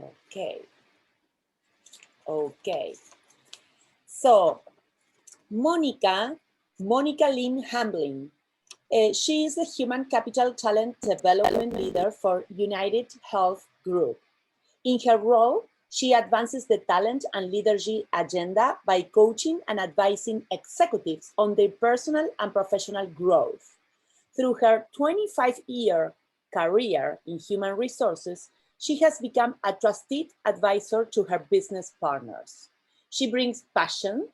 Okay. Okay. So, Monica Lynn Hamblin. She is the Human Capital Talent Development Leader for UnitedHealth Group. In her role, she advances the talent and leadership agenda by coaching and advising executives on their personal and professional growth. Through her 25-year career in human resources, she has become a trusted advisor to her business partners. She brings passion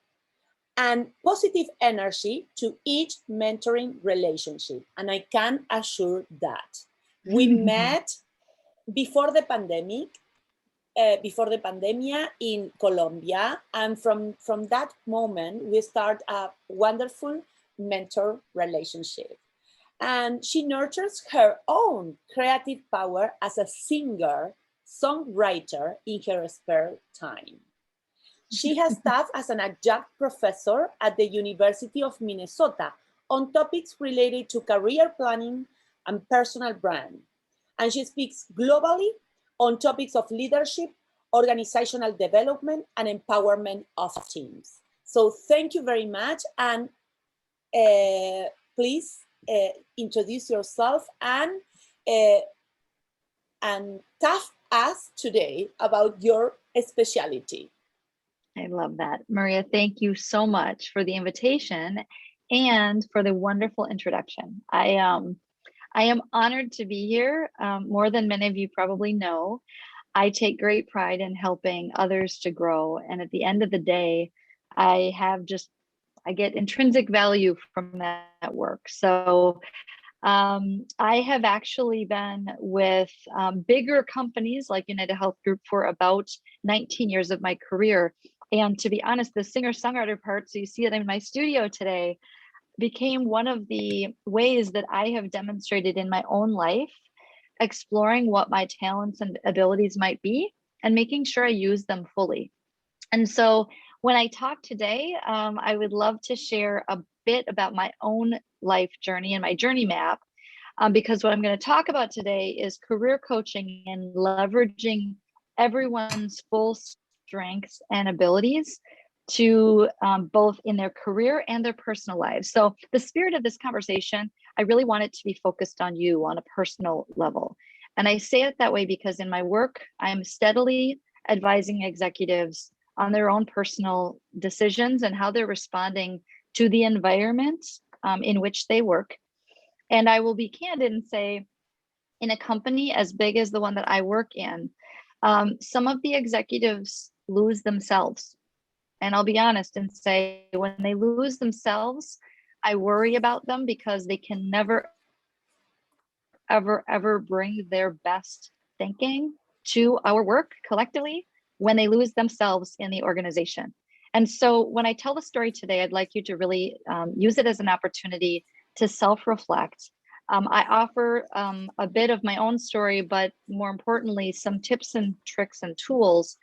and positive energy to each mentoring relationship, and I can assure that. We met before the pandemic, in Colombia, and from that moment, we start a wonderful mentor relationship. And she nurtures her own creative power as a singer-songwriter in her spare time. She has staffed as an adjunct professor at the University of Minnesota on topics related to career planning and personal brand. And she speaks globally on topics of leadership, organizational development, and empowerment of teams. So thank you very much. And please introduce yourself and tell us today about your specialty. I love that. Maria, thank you so much for the invitation and for the wonderful introduction. I am honored to be here. More than many of you probably know, I take great pride in helping others to grow. And at the end of the day, I get intrinsic value from that work. So I have actually been with bigger companies like UnitedHealth Group for about 19 years of my career. And to be honest, the singer-songwriter part, so you see it in my studio today, became one of the ways that I have demonstrated in my own life, exploring what my talents and abilities might be and making sure I use them fully. And so when I talk today, I would love to share a bit about my own life journey and my journey map, because what I'm going to talk about today is career coaching and leveraging everyone's full strengths and abilities to both in their career and their personal lives. So the spirit of this conversation, I really want it to be focused on you on a personal level. And I say it that way because in my work, I'm steadily advising executives on their own personal decisions and how they're responding to the environment in which they work. And I will be candid and say, in a company as big as the one that I work in, some of the executives lose themselves. And I'll be honest and say, when they lose themselves, I worry about them because they can never, ever bring their best thinking to our work collectively when they lose themselves in the organization. And so when I tell the story today, I'd like you to really use it as an opportunity to self-reflect. I offer a bit of my own story, but more importantly, some tips and tricks and tools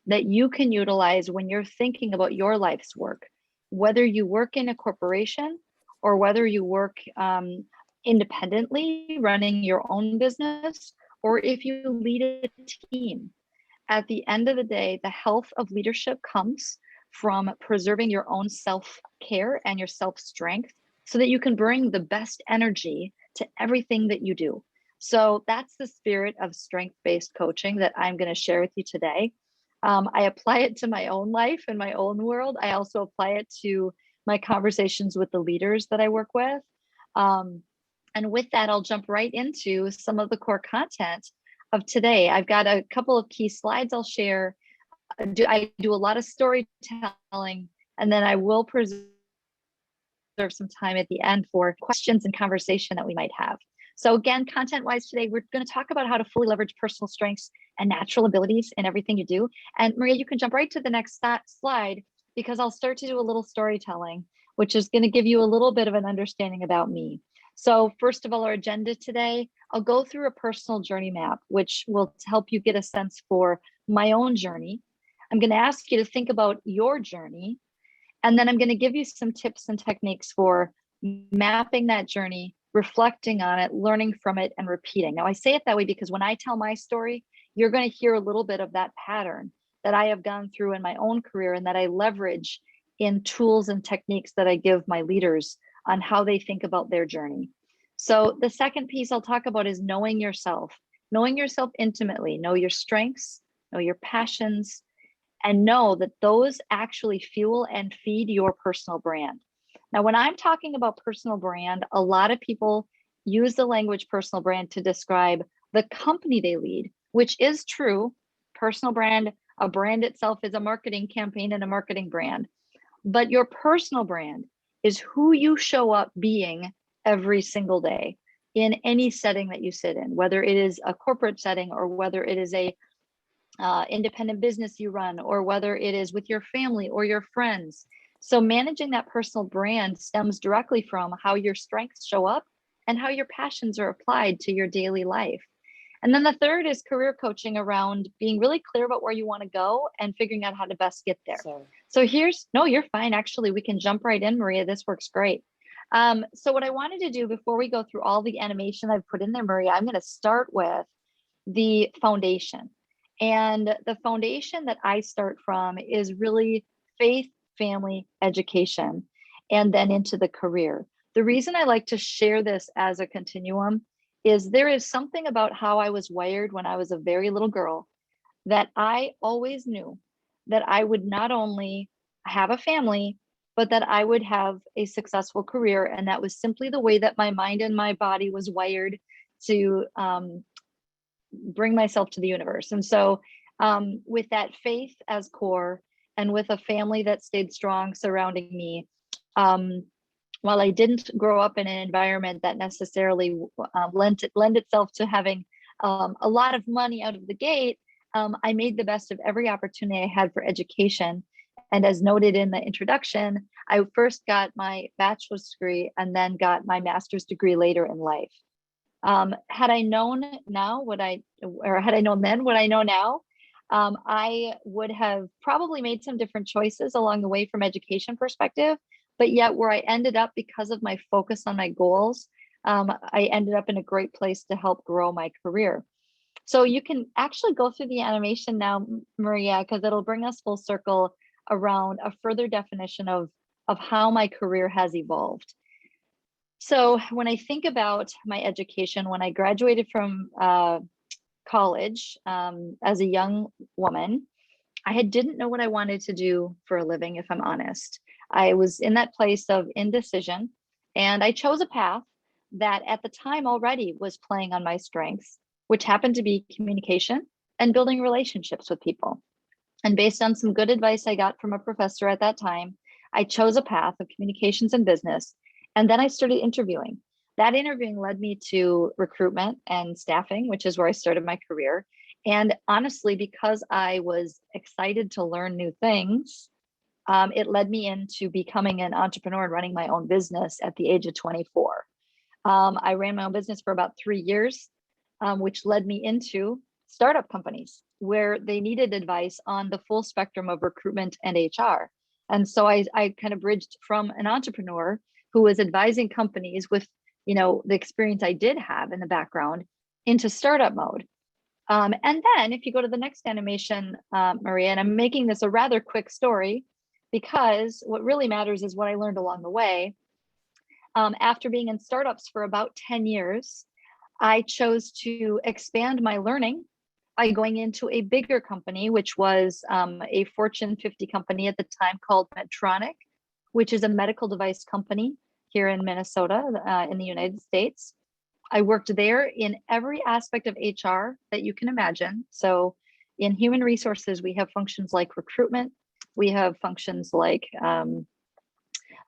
that you can utilize when you're thinking about your life's work, whether you work in a corporation or whether you work independently, running your own business, or if you lead a team. At the end of the day, the health of leadership comes from preserving your own self-care and your self-strength so that you can bring the best energy to everything that you do. So that's the spirit of strength-based coaching that I'm going to share with you today. I apply it to my own life and my own world. I also apply it to my conversations with the leaders that I work with. And with that, I'll jump right into some of the core content of today. I've got a couple of key slides I'll share. I do a lot of storytelling, and then I will preserve some time at the end for questions and conversation that we might have. So again, content-wise today, we're going to talk about how to fully leverage personal strengths and natural abilities in everything you do. And Maria, you can jump right to the next slide because I'll start to do a little storytelling, which is going to give you a little bit of an understanding about me. So first of all, our agenda today, I'll go through a personal journey map, which will help you get a sense for my own journey. I'm going to ask you to think about your journey, and then I'm going to give you some tips and techniques for mapping that journey, reflecting on it, learning from it, and repeating. Now, I say it that way because when I tell my story, you're going to hear a little bit of that pattern that I have gone through in my own career and that I leverage in tools and techniques that I give my leaders on how they think about their journey. So the second piece I'll talk about is knowing yourself intimately, know your strengths, know your passions, and know that those actually fuel and feed your personal brand. Now, when I'm talking about personal brand, a lot of people use the language personal brand to describe the company they lead, which is true. Personal brand, a brand itself is a marketing campaign and a marketing brand. But your personal brand is who you show up being every single day in any setting that you sit in, whether it is a corporate setting or whether it is a independent business you run, or whether it is with your family or your friends. So managing that personal brand stems directly from how your strengths show up and how your passions are applied to your daily life. And then the third is career coaching around being really clear about where you want to go and figuring out how to best get there. So no, you're fine. Actually, we can jump right in, Maria. This works great. So what I wanted to do before we go through all the animation I've put in there, Maria, I'm going to start with the foundation. And the foundation that I start from is really faith, family, education, and then into the career. The reason I like to share this as a continuum is there is something about how I was wired when I was a very little girl that I always knew that I would not only have a family, but that I would have a successful career. And that was simply the way that my mind and my body was wired to bring myself to the universe. And so with that faith as core and with a family that stayed strong surrounding me, while I didn't grow up in an environment that necessarily lent itself to having a lot of money out of the gate, I made the best of every opportunity I had for education. And as noted in the introduction, I first got my bachelor's degree and then got my master's degree later in life. Had I known now had I known then what I know now, I would have probably made some different choices along the way from education perspective, but yet where I ended up because of my focus on my goals, I ended up in a great place to help grow my career. So you can actually go through the animation now, Maria, because it'll bring us full circle around a further definition of how my career has evolved. So when I think about my education, when I graduated from college as a young woman, I didn't know what I wanted to do for a living, if I'm honest. I was in that place of indecision, and I chose a path that at the time already was playing on my strengths, which happened to be communication and building relationships with people. And based on some good advice I got from a professor at that time, I chose a path of communications and business. And then I started interviewing. That interviewing led me to recruitment and staffing, which is where I started my career. And honestly, because I was excited to learn new things, it led me into becoming an entrepreneur and running my own business at the age of 24. I ran my own business for about 3 years, which led me into startup companies where they needed advice on the full spectrum of recruitment and HR. And so I kind of bridged from an entrepreneur who was advising companies with, the experience I did have in the background into startup mode. And then if you go to the next animation, Maria, and I'm making this a rather quick story because what really matters is what I learned along the way. After being in startups for about 10 years, I chose to expand my learning by going into a bigger company, which was a Fortune 50 company at the time called Medtronic, which is a medical device company here in Minnesota, in the United States. I worked there in every aspect of HR that you can imagine. So in human resources, we have functions like recruitment. We have functions like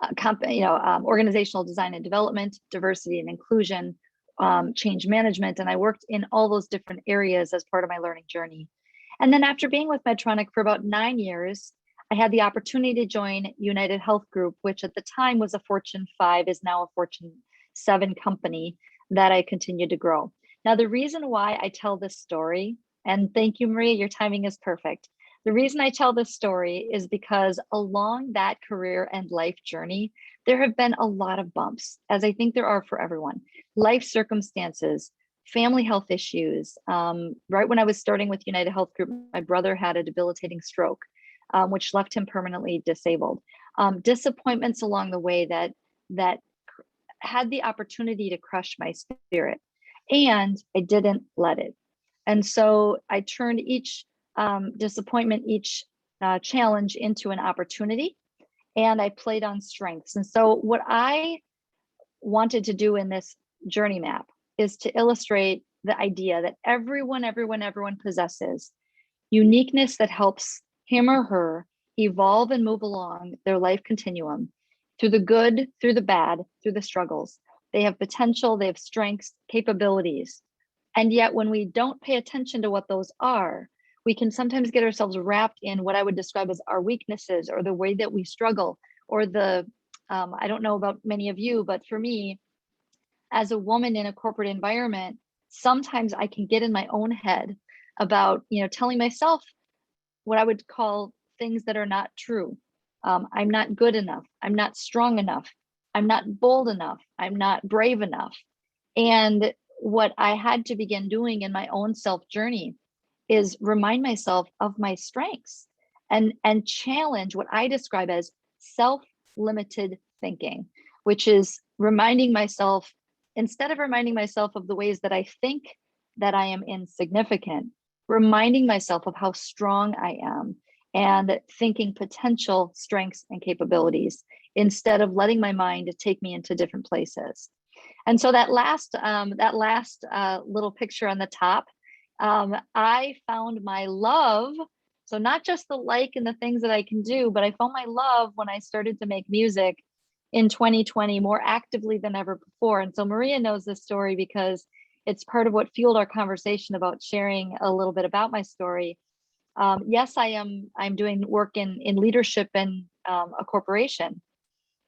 organizational design and development, diversity and inclusion, change management. And I worked in all those different areas as part of my learning journey. And then after being with Medtronic for about 9 years, I had the opportunity to join UnitedHealth Group, which at the time was a Fortune 5, is now a Fortune 7 company that I continued to grow. Now, the reason why I tell this story, and thank you, Maria, your timing is perfect. The reason I tell this story is because along that career and life journey, there have been a lot of bumps, as I think there are for everyone. Life circumstances, family health issues. Right when I was starting with UnitedHealth Group, my brother had a debilitating stroke, which left him permanently disabled. Disappointments along the way that had the opportunity to crush my spirit, and I didn't let it. And so I turned each disappointment, each challenge into an opportunity, and I played on strengths. And so what I wanted to do in this journey map is to illustrate the idea that everyone possesses uniqueness that helps him or her evolve and move along their life continuum through the good, through the bad, through the struggles. They have potential, they have strengths, capabilities. And yet when we don't pay attention to what those are, we can sometimes get ourselves wrapped in what I would describe as our weaknesses, or the way that we struggle, or I don't know about many of you, but for me, as a woman in a corporate environment, sometimes I can get in my own head about, telling myself what I would call things that are not true. I'm not good enough. I'm not strong enough. I'm not bold enough. I'm not brave enough. And what I had to begin doing in my own self journey is remind myself of my strengths and challenge what I describe as self-limited thinking, which is reminding myself, instead of reminding myself of the ways that I think that I am insignificant, reminding myself of how strong I am and thinking potential strengths and capabilities instead of letting my mind take me into different places. And so that last little picture on the top, I found my love. So not just the like and the things that I can do, but I found my love when I started to make music in 2020 more actively than ever before. And so Maria knows this story because it's part of what fueled our conversation about sharing a little bit about my story. Yes, I'm doing work in leadership in a corporation,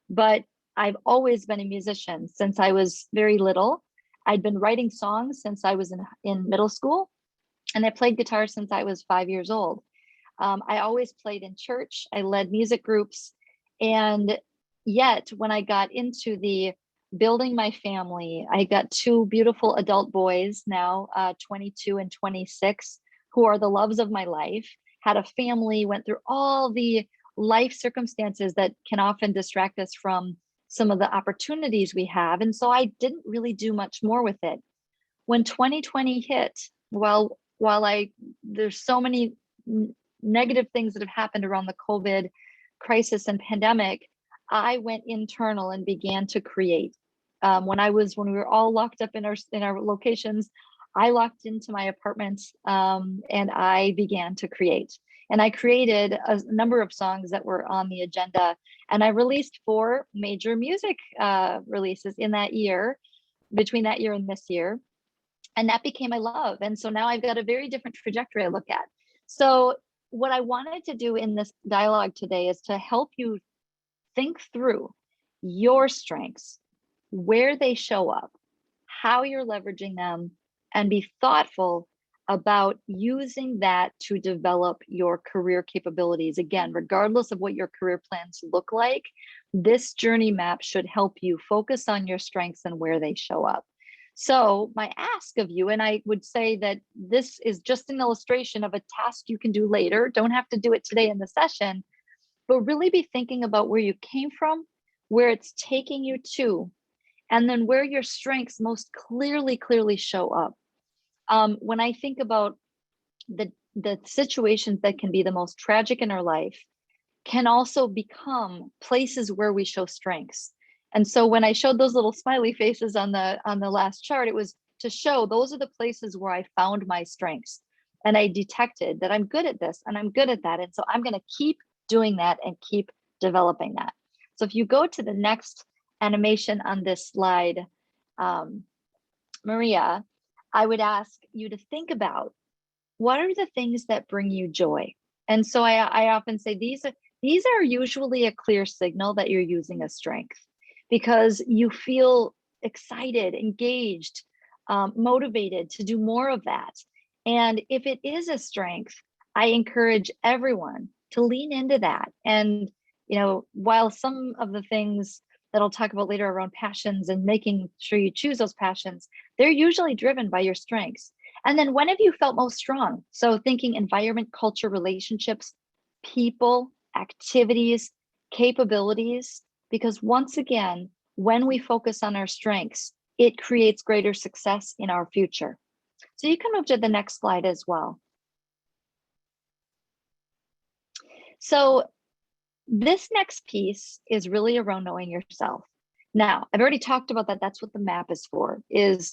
but I've always been a musician since I was very little. I'd been writing songs since I was in middle school, and I played guitar since I was 5 years old. I always played in church. I led music groups. And yet when I got into the building my family, I got two beautiful adult boys now, 22 and 26, who are the loves of my life, had a family, went through all the life circumstances that can often distract us from some of the opportunities we have. And so I didn't really do much more with it. When 2020 hit, there's so many negative things that have happened around the COVID crisis and pandemic, I went internal and began to create. When we were all locked up in our locations, I locked into my apartment and I began to create. And I created a number of songs that were on the agenda. And I released 4 major music releases in that year, between that year and this year. And that became my love. And so now I've got a very different trajectory I look at. So what I wanted to do in this dialogue today is to help you think through your strengths, where they show up, how you're leveraging them, and be thoughtful about using that to develop your career capabilities. Again, regardless of what your career plans look like, this journey map should help you focus on your strengths and where they show up. So my ask of you, and I would say that this is just an illustration of a task you can do later, don't have to do it today in the session, but really be thinking about where you came from, where it's taking you to, and then where your strengths most clearly show up. When I think about the situations that can be the most tragic in our life, can also become places where we show strengths. And so when I showed those little smiley faces on the last chart, it was to show those are the places where I found my strengths. And I detected that I'm good at this and I'm good at that. And so I'm going to keep doing that and keep developing that. So if you go to the next animation on this slide, Maria, I would ask you to think about what are the things that bring you joy. And so I often say these are usually a clear signal that you're using a strength, because you feel excited, engaged, motivated to do more of that. And if it is a strength, I encourage everyone to lean into that. And while some of the things that I'll talk about later around passions and making sure you choose those passions, they're usually driven by your strengths. And then when have you felt most strong? So thinking environment, culture, relationships, people, activities, capabilities, because once again, when we focus on our strengths, it creates greater success in our future. So you can move to the next slide as well. So this next piece is really around knowing yourself. Now, I've already talked about that. That's what the map is for, and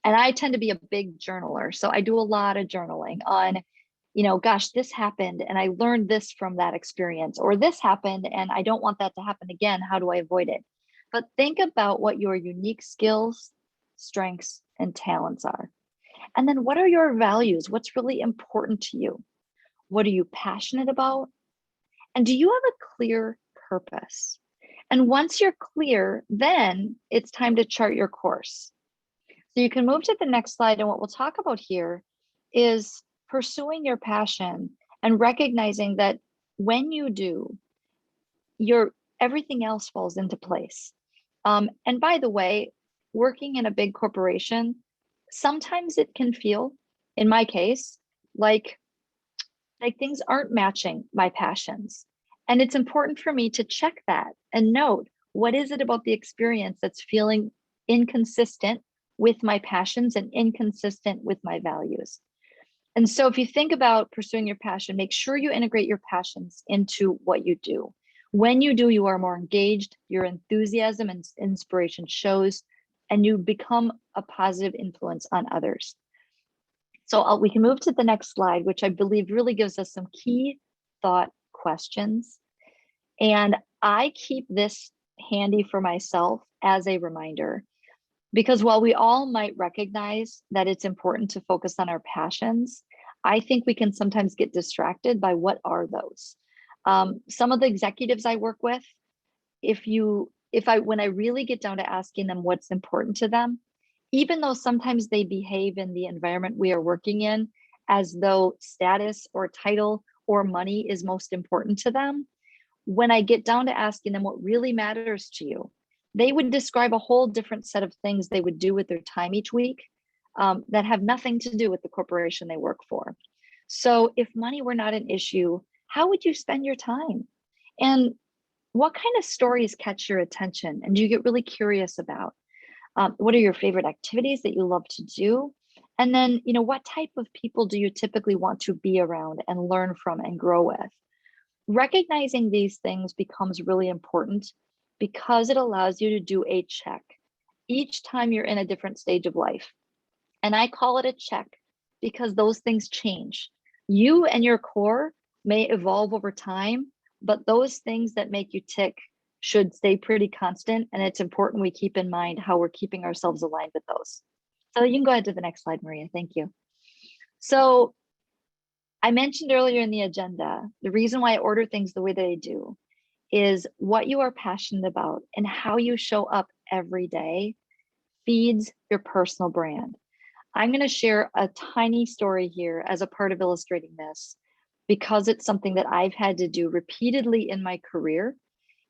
I tend to be a big journaler. So I do a lot of journaling on, gosh, this happened and I learned this from that experience, or this happened and I don't want that to happen again. How do I avoid it? But think about what your unique skills, strengths, and talents are. And then what are your values? What's really important to you? What are you passionate about? And do you have a clear purpose? And once you're clear, then it's time to chart your course. So you can move to the next slide. And what we'll talk about here is pursuing your passion and recognizing that when you do, everything else falls into place. And by the way, working in a big corporation, sometimes it can feel, in my case, like things aren't matching my passions. And it's important for me to check that and note, what is it about the experience that's feeling inconsistent with my passions and inconsistent with my values? And so if you think about pursuing your passion, make sure you integrate your passions into what you do. When you do, you are more engaged, your enthusiasm and inspiration shows, and you become a positive influence on others. So we can move to the next slide, which I believe really gives us some key thought questions. And I keep this handy for myself as a reminder, because while we all might recognize that it's important to focus on our passions, I think we can sometimes get distracted by what are those. Some of the executives I work with, when I really get down to asking them what's important to them, even though sometimes they behave in the environment we are working in as though status or title or money is most important to them, when I get down to asking them what really matters to you, they would describe a whole different set of things they would do with their time each week that have nothing to do with the corporation they work for. So if money were not an issue, how would you spend your time? And what kind of stories catch your attention and do you get really curious about? What are your favorite activities that you love to do? And then, what type of people do you typically want to be around and learn from and grow with? Recognizing these things becomes really important because it allows you to do a check each time you're in a different stage of life. And I call it a check because those things change. You and your core may evolve over time, but those things that make you tick should stay pretty constant. And it's important we keep in mind how we're keeping ourselves aligned with those. So you can go ahead to the next slide, Maria. Thank you. So I mentioned earlier in the agenda, the reason why I order things the way that I do is what you are passionate about and how you show up every day feeds your personal brand. I'm going to share a tiny story here as a part of illustrating this because it's something that I've had to do repeatedly in my career,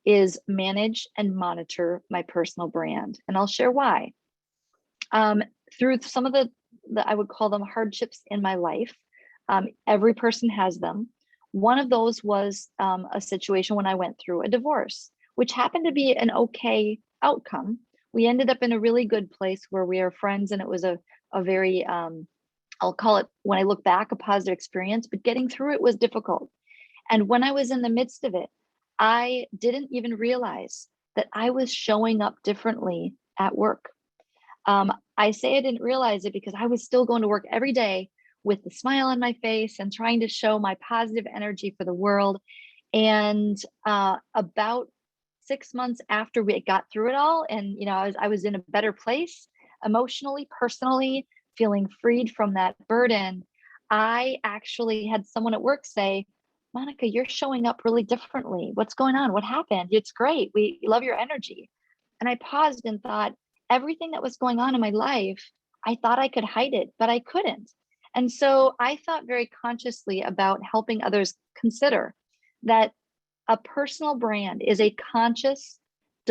is manage and monitor my personal brand. And I'll share why. Through some of the I would call them hardships in my life, every person has them. One of those was a situation when I went through a divorce, which happened to be an okay outcome. We ended up in a really good place where we are friends, and it was a very, I'll call it, when I look back, a positive experience, but getting through it was difficult. And when I was in the midst of it, I didn't even realize that I was showing up differently at work. I say I didn't realize it because I was still going to work every day with a smile on my face and trying to show my positive energy for the world. And about 6 months after we got through it all, and I was in a better place emotionally, personally, feeling freed from that burden, I actually had someone at work say, "Monica, you're showing up really differently. What's going on? What happened? It's great. We love your energy." And I paused and thought, everything that was going on in my life, I thought I could hide it, but I couldn't. And so I thought very consciously about helping others consider that a personal brand is a conscious,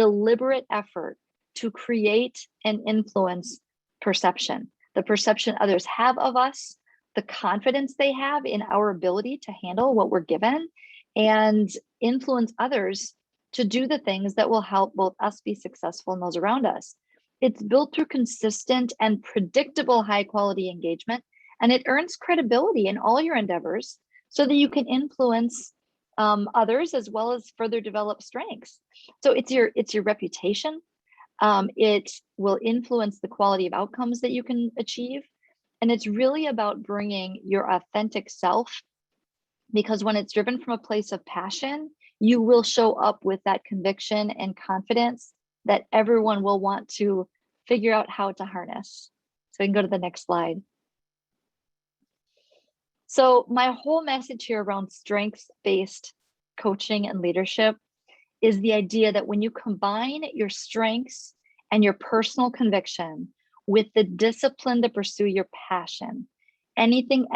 deliberate effort to create and influence perception, the perception others have of us, the confidence they have in our ability to handle what we're given, and influence others to do the things that will help both us be successful and those around us. It's built through consistent and predictable high quality engagement, and it earns credibility in all your endeavors so that you can influence others as well as further develop strengths. So it's your reputation. It will influence the quality of outcomes that you can achieve. And it's really about bringing your authentic self, because when it's driven from a place of passion, you will show up with that conviction and confidence that everyone will want to figure out how to harness. So we can go to the next slide. So my whole message here around strengths-based coaching and leadership is the idea that when you combine your strengths and your personal conviction with the discipline to pursue your passion, anything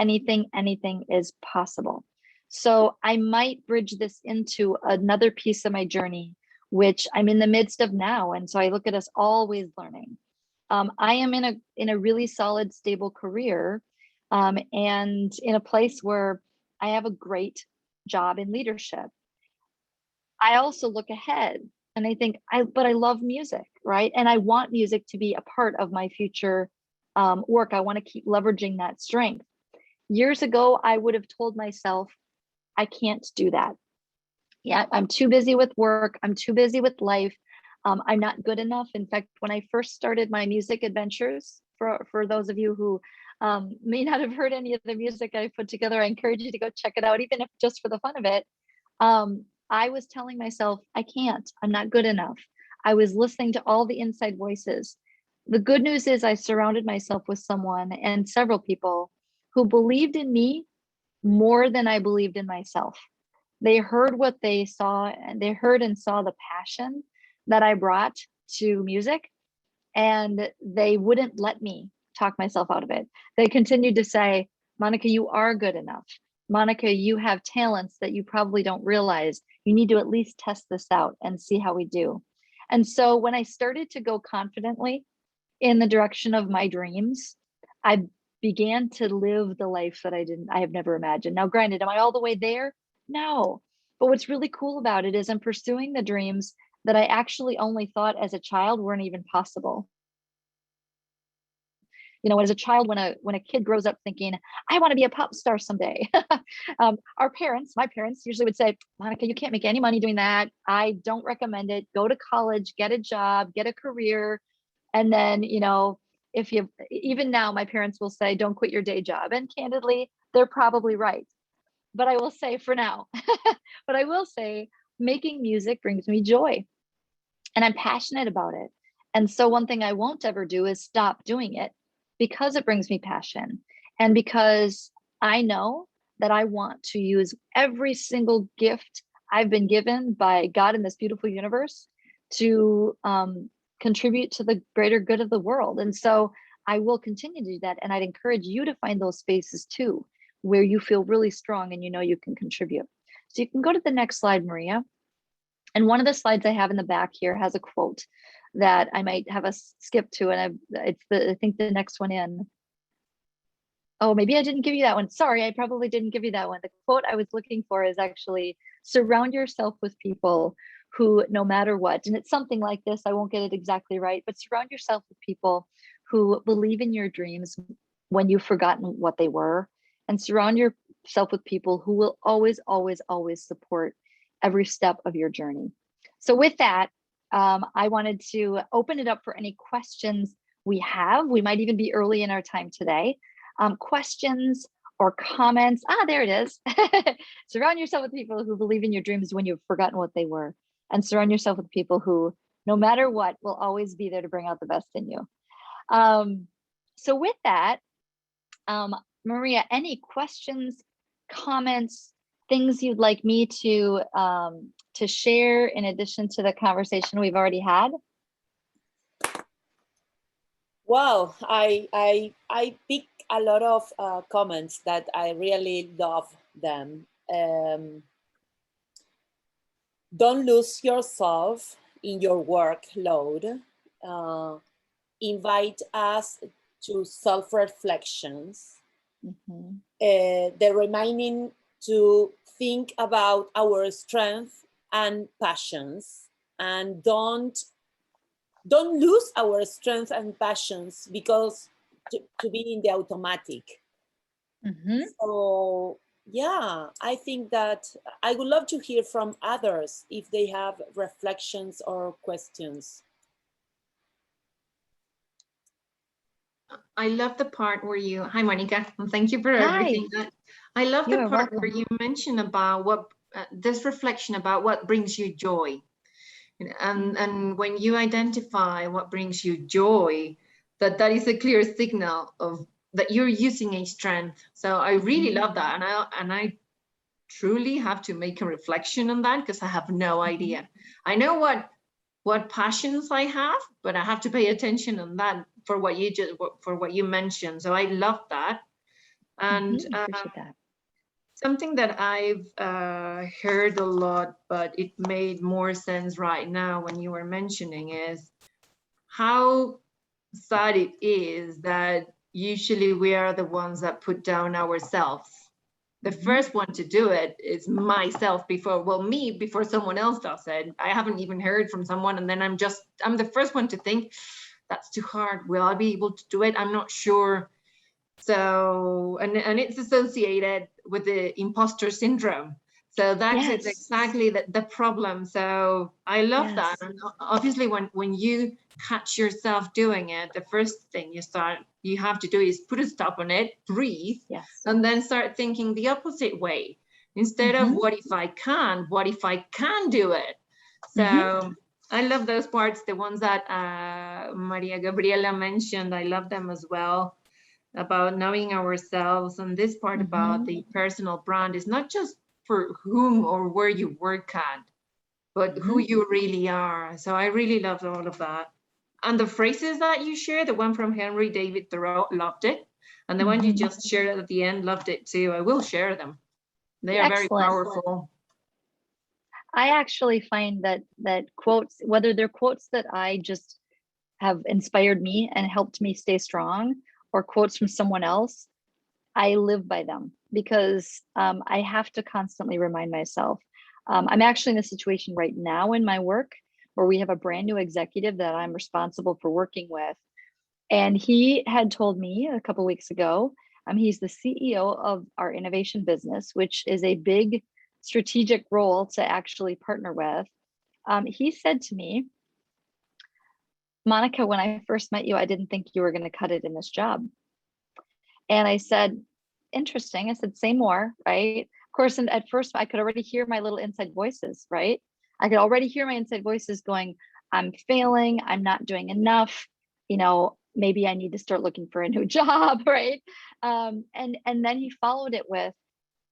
is possible. So I might bridge this into another piece of my journey, which I'm in the midst of now. And so I look at us always learning. I am in a really solid, stable career, and in a place where I have a great job in leadership. I also look ahead and I think, but I love music, right? And I want music to be a part of my future work. I want to keep leveraging that strength. Years ago, I would have told myself, I can't do that. Yeah, I'm too busy with work. I'm too busy with life. I'm not good enough. In fact, when I first started my music adventures, for those of you who may not have heard any of the music I put together, I encourage you to go check it out, even if just for the fun of it. I was telling myself, I can't, I'm not good enough. I was listening to all the inside voices. The good news is I surrounded myself with someone and several people who believed in me more than I believed in myself. They heard what they saw, and they heard and saw the passion that I brought to music, and they wouldn't let me talk myself out of it. They continued to say, Monica, you are good enough. Monica, you have talents that you probably don't realize. You need to at least test this out and see how we do. And so when I started to go confidently in the direction of my dreams, I began to live the life that I have never imagined. Now, granted, am I all the way there? No. But what's really cool about it is I'm pursuing the dreams that I actually only thought as a child weren't even possible. You know, as a child, when a kid grows up thinking, I want to be a pop star someday, my parents usually would say, Monica, you can't make any money doing that. I don't recommend it. Go to college, get a job, get a career. And then, you know, even now, my parents will say, don't quit your day job. And candidly, they're probably right. But I will say for now, but I will say making music brings me joy and I'm passionate about it. And so one thing I won't ever do is stop doing it because it brings me passion. And because I know that I want to use every single gift I've been given by God in this beautiful universe to contribute to the greater good of the world. And so I will continue to do that. And I'd encourage you to find those spaces too, where you feel really strong and you know you can contribute. So you can go to the next slide, Maria. And one of the slides I have in the back here has a quote that I might have us skip to, and I think the next one in. Oh, maybe I didn't give you that one. Sorry, I probably didn't give you that one. The quote I was looking for is actually, surround yourself with people who, no matter what, and it's something like this, I won't get it exactly right, but surround yourself with people who believe in your dreams when you've forgotten what they were, and surround yourself with people who will always, always, always support every step of your journey. So with that, I wanted to open it up for any questions we have. We might even be early in our time today. Questions or comments. There it is. Surround yourself with people who believe in your dreams when you've forgotten what they were, and surround yourself with people who, no matter what, will always be there to bring out the best in you. So with that, Maria, any questions, comments, things you'd like me to share in addition to the conversation we've already had? Wow, I picked a lot of comments that I really love them. Don't lose yourself in your workload invite us to self-reflections. The reminding to think about our strengths and passions, and don't lose our strengths and passions because to be in the automatic. So yeah, I think that I would love to hear from others if they have reflections or questions. I love the part where you, hi Monica, and thank you for Hi. everything. I love the part welcome. where you mentioned about what, this reflection about what brings you joy. And when you identify what brings you joy, that is a clear signal of that you're using a strength. So I really love that. And I truly have to make a reflection on that because I have no idea. I know what passions I have, but I have to pay attention on that for what you mentioned. So I love that. And appreciate that. something that I've heard a lot, but it made more sense right now when you were mentioning is how sad it is that usually we are the ones that put down ourselves. The first one to do it is myself before someone else does it. I haven't even heard from someone, and then I'm the first one to think, that's too hard. Will I be able to do it? I'm not sure. So, and it's associated with the imposter syndrome. So that's exactly the problem. So I love that. And obviously when you catch yourself doing it, the first thing you have to do is put a stop on it, breathe, and then start thinking the opposite way. Instead of what if I can do it? So I love those parts, the ones that Maria Gabriela mentioned. I love them as well, about knowing ourselves. And this part about the personal brand is not just for whom or where you work at, but who you really are. So I really loved all of that. And the phrases that you shared, the one from Henry David Thoreau, loved it. And the one you just shared at the end, loved it too. I will share them. They are very powerful. I actually find that quotes, whether they're quotes that I just have inspired me and helped me stay strong, or quotes from someone else, I live by them because I have to constantly remind myself. I'm actually in a situation right now in my work where we have a brand new executive that I'm responsible for working with. And he had told me a couple of weeks ago, he's the CEO of our innovation business, which is a big strategic role to actually partner with. He said to me, Monica, when I first met you, I didn't think you were going to cut it in this job. And I said, interesting. I said, say more, right? Of course, and at first I could already hear my little inside voices, right? I could already hear my inside voices going, I'm failing, I'm not doing enough, maybe I need to start looking for a new job, right? And then he followed it with,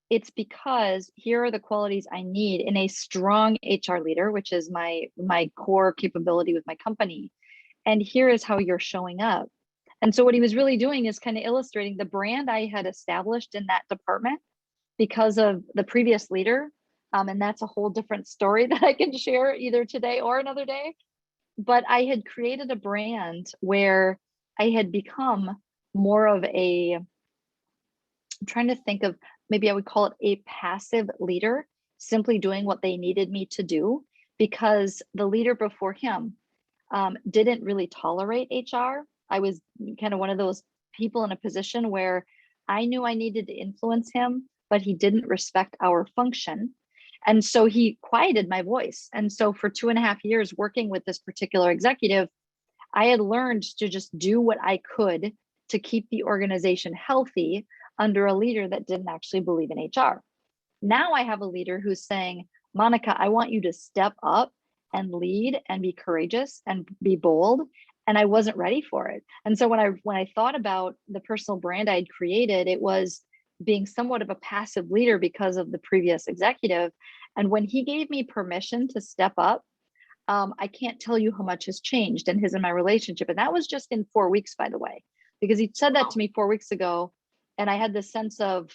it's because here are the qualities I need in a strong HR leader, which is my core capability with my company. And here is how you're showing up. And so what he was really doing is kind of illustrating the brand I had established in that department because of the previous leader. And that's a whole different story that I can share either today or another day. But I had created a brand where I had become more of I'm trying to think of, maybe I would call it a passive leader, simply doing what they needed me to do, because the leader before him didn't really tolerate HR. I was kind of one of those people in a position where I knew I needed to influence him, but he didn't respect our function. And so he quieted my voice. And so for 2.5 years working with this particular executive, I had learned to just do what I could to keep the organization healthy under a leader that didn't actually believe in HR. Now I have a leader who's saying, Monica, I want you to step up and lead and be courageous and be bold. And I wasn't ready for it. And so when I thought about the personal brand I had created, it was being somewhat of a passive leader because of the previous executive. And when he gave me permission to step up, I can't tell you how much has changed in his and my relationship. And that was just in 4 weeks, by the way, because he said that to me 4 weeks ago. And I had this sense of,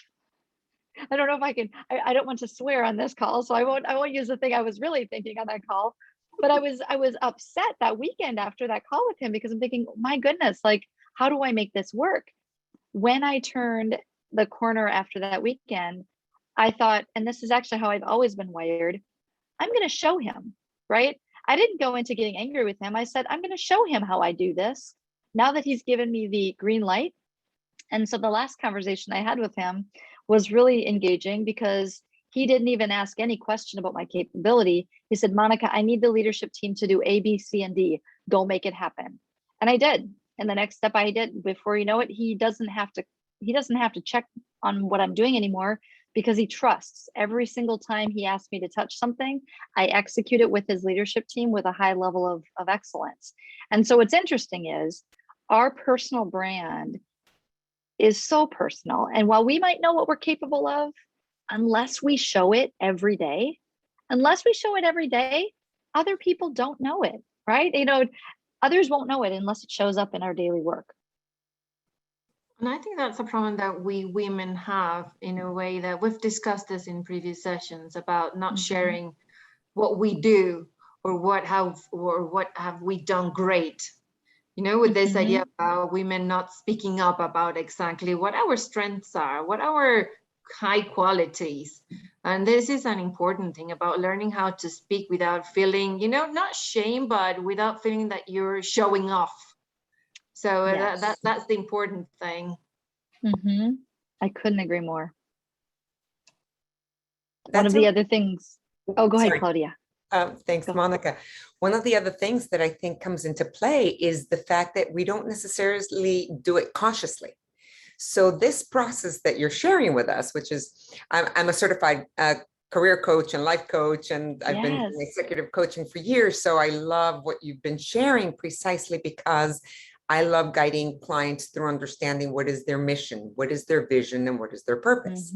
I don't know if I can, I don't want to swear on this call, so I won't use the thing I was really thinking on that call. But I was upset that weekend after that call with him because I'm thinking, my goodness, like, how do I make this work? When I turned the corner after that weekend, I thought, and this is actually how I've always been wired, I'm going to show him, right? I didn't go into getting angry with him. I said, I'm going to show him how I do this now that he's given me the green light. And so the last conversation I had with him was really engaging because he didn't even ask any question about my capability. He said, Monica, I need the leadership team to do A, B, C, and D. Go make it happen. And I did. And the next step I did, before you know it, he doesn't have to check on what I'm doing anymore because he trusts. Every single time he asks me to touch something, I execute it with his leadership team with a high level of excellence. And so what's interesting is our personal brand is so personal. And while we might know what we're capable of, unless we show it every day, other people don't know it, right? Others won't know it unless it shows up in our daily work. And I think that's a problem that we women have, in a way that we've discussed this in previous sessions about not sharing what we do or what have we done great. With this idea about women not speaking up about exactly what our strengths are, what our high qualities. And this is an important thing about learning how to speak without feeling, not shame, but without feeling that you're showing off. So Yes. that's the important thing. I couldn't agree more. That's one of the other things. Oh, go ahead, Sorry. Claudia. Thanks, Go. Monica. One of the other things that I think comes into play is the fact that we don't necessarily do it consciously. So this process that you're sharing with us, which is, I'm a certified career coach and life coach, and I've been doing executive coaching for years. So I love what you've been sharing precisely because I love guiding clients through understanding what is their mission, what is their vision, and what is their purpose.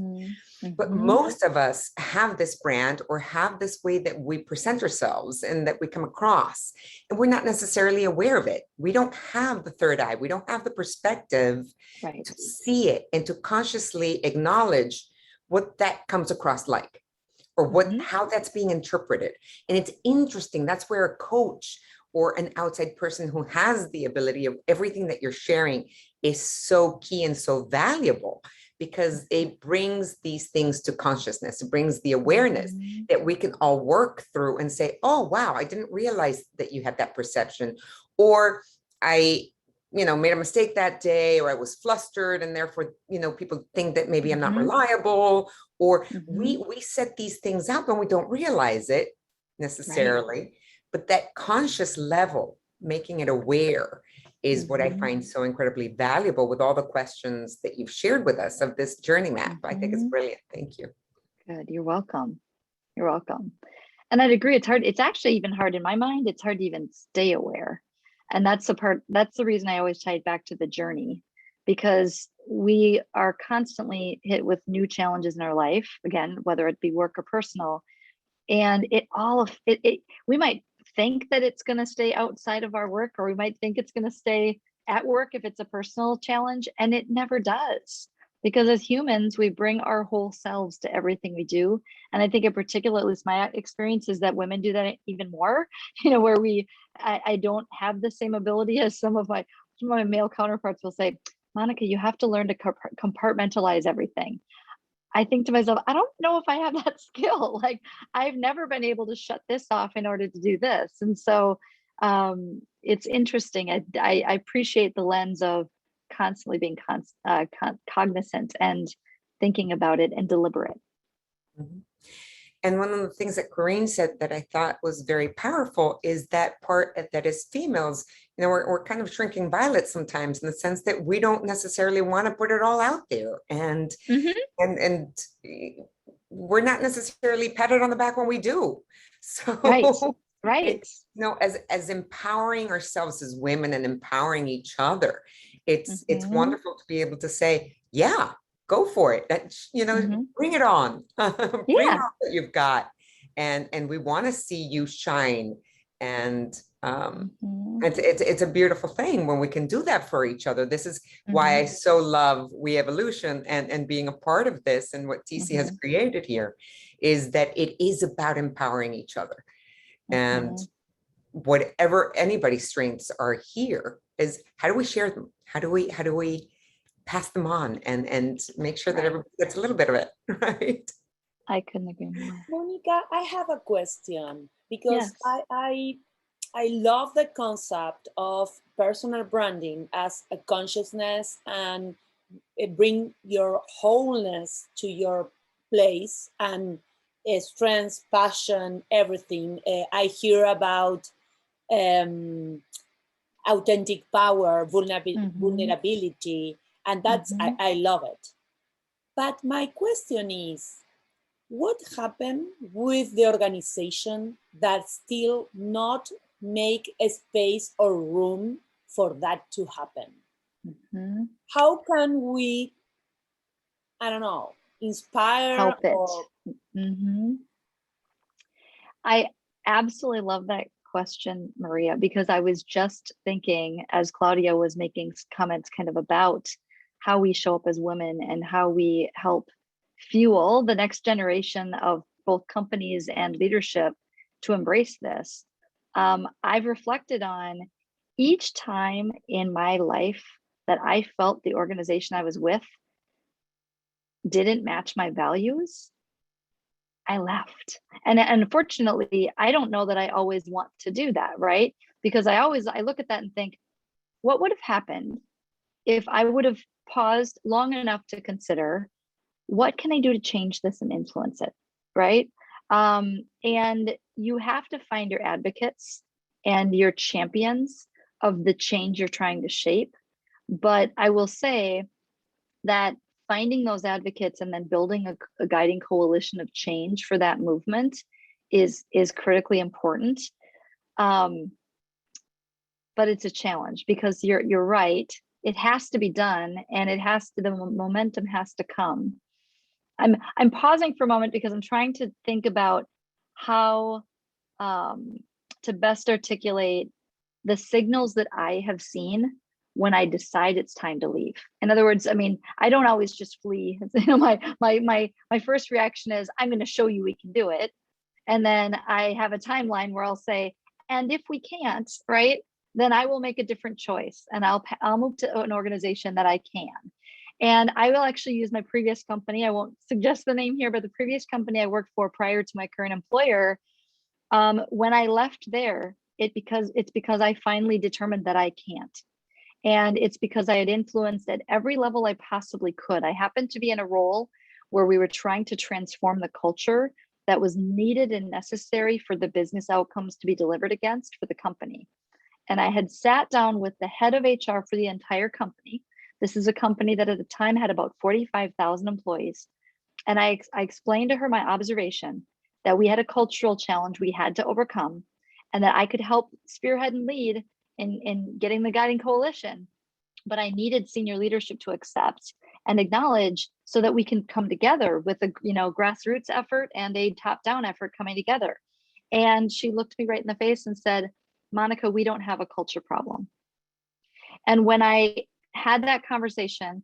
But most of us have this brand or have this way that we present ourselves and that we come across, and we're not necessarily aware of it. We don't have the third eye. We don't have the perspective to see it and to consciously acknowledge what that comes across like, or how that's being interpreted. And it's interesting. That's where a coach or an outside person who has the ability of everything that you're sharing is so key and so valuable, because it brings these things to consciousness. It brings the awareness that we can all work through and say, oh, wow, I didn't realize that you had that perception. Or I, made a mistake that day, or I was flustered, and therefore, people think that maybe I'm not reliable, or we set these things up and we don't realize it necessarily. But that conscious level, making it aware, is what I find so incredibly valuable with all the questions that you've shared with us of this journey map. I think it's brilliant. Thank you. Good. You're welcome. You're welcome. And I'd agree. It's hard. It's actually even hard in my mind. It's hard to even stay aware. And that's the reason I always tie it back to the journey, because we are constantly hit with new challenges in our life, again, whether it be work or personal. And we might think that it's going to stay outside of our work, or we might think it's going to stay at work if it's a personal challenge, and it never does, because as humans we bring our whole selves to everything we do. And I think in particular, at least my experience is that women do that even more, where I don't have the same ability as some of my male counterparts will say, Monica, you have to learn to compartmentalize everything. I think to myself, I don't know if I have that skill. Like, I've never been able to shut this off in order to do this. And so it's interesting. I appreciate the lens of constantly being cognizant and thinking about it and deliberate. And one of the things that Corinne said that I thought was very powerful is that part that as females, we're kind of shrinking violets sometimes, in the sense that we don't necessarily want to put it all out there. And we're not necessarily patted on the back when we do. So right. As empowering ourselves as women and empowering each other, it's wonderful to be able to say, yeah, go for it. Bring it on. Bring on what you've got. And we want to see you shine. And it's a beautiful thing when we can do that for each other. This is why I so love We Evolution and being a part of this, and what TC has created here, is that it is about empowering each other. And whatever anybody's strengths are here, is how do we share them? How do we pass them on and make sure that everybody gets a little bit of it, right? I couldn't agree more. Monica, I have a question because Yes. I love the concept of personal branding as a consciousness, and it bring your wholeness to your place, and strength, passion, everything. I hear about authentic power, vulnerability, and that's I love it. But my question is, what happened with the organization that still not make a space or room for that to happen? How can we, I don't know, inspire Help it. or I absolutely love that question, Maria, because I was just thinking as Claudia was making comments kind of about how we show up as women and how we help fuel the next generation of both companies and leadership to embrace this. I've reflected on each time in my life that I felt the organization I was with didn't match my values, I left. And unfortunately, I don't know that I always want to do that, right? Because I look at that and think, what would have happened if I would have paused long enough to consider, what can I do to change this and influence it, right? And you have to find your advocates and your champions of the change you're trying to shape. But I will say that finding those advocates and then building a guiding coalition of change for that movement is critically important. But it's a challenge because you're right. It has to be done, and the momentum has to come. I'm pausing for a moment because I'm trying to think about how to best articulate the signals that I have seen when I decide it's time to leave. In other words, I mean, I don't always just flee. My first reaction is, I'm going to show you we can do it. And then I have a timeline where I'll say, and if we can't, right, then I will make a different choice and I'll move to an organization that I can. And I will actually use my previous company. I won't suggest the name here, but the previous company I worked for prior to my current employer, when I left there, it's because I finally determined that I can't. And it's because I had influenced at every level I possibly could. I happened to be in a role where we were trying to transform the culture that was needed and necessary for the business outcomes to be delivered against for the company. And I had sat down with the head of HR for the entire company. This is a company that at the time had about 45,000 employees. And I explained to her my observation that we had a cultural challenge we had to overcome, and that I could help spearhead and lead in getting the guiding coalition, but I needed senior leadership to accept and acknowledge so that we can come together with a grassroots effort and a top-down effort coming together. And she looked me right in the face and said, Monica, we don't have a culture problem. And when I had that conversation,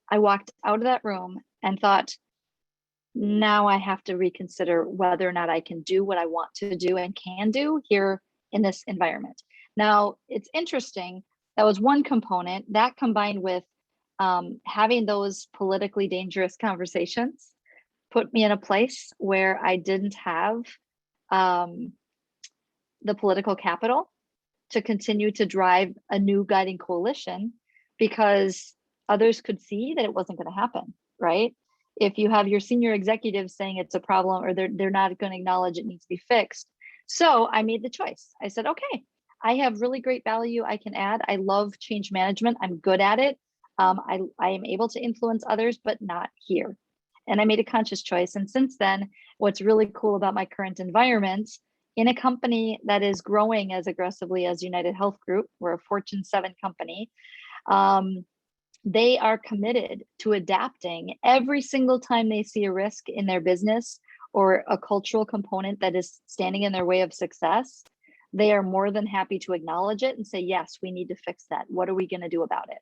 I walked out of that room and thought, now I have to reconsider whether or not I can do what I want to do and can do here in this environment. Now, it's interesting. That was one component. That combined with having those politically dangerous conversations put me in a place where I didn't have the political capital to continue to drive a new guiding coalition, because others could see that it wasn't going to happen, right? If you have your senior executives saying it's a problem, or they're not going to acknowledge it needs to be fixed. So I made the choice. I said, okay, I have really great value I can add. I love change management. I'm good at it. I am able to influence others, but not here. And I made a conscious choice. And since then, what's really cool about my current environment, in a company that is growing as aggressively as UnitedHealth Group, we're a Fortune 7 company, they are committed to adapting every single time they see a risk in their business or a cultural component that is standing in their way of success. They are more than happy to acknowledge it and say, yes, we need to fix that. What are we going to do about it?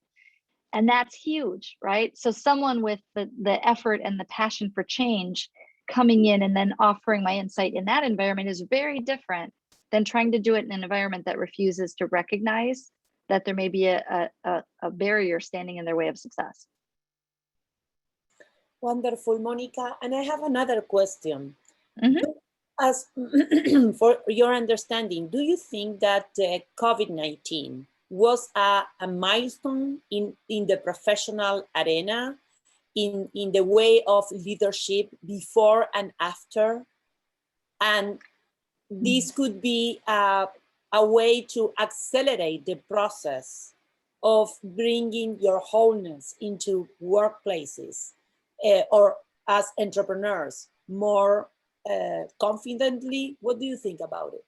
And that's huge, right? So someone with the effort and the passion for change coming in and then offering my insight in that environment is very different than trying to do it in an environment that refuses to recognize that there may be a barrier standing in their way of success. Wonderful, Monica. And I have another question. Mm-hmm. As for your understanding, do you think that COVID-19 was a milestone in the professional arena, in the way of leadership before and after? And this could be a way to accelerate the process of bringing your wholeness into workplaces or as entrepreneurs more confidently. What do you think about it?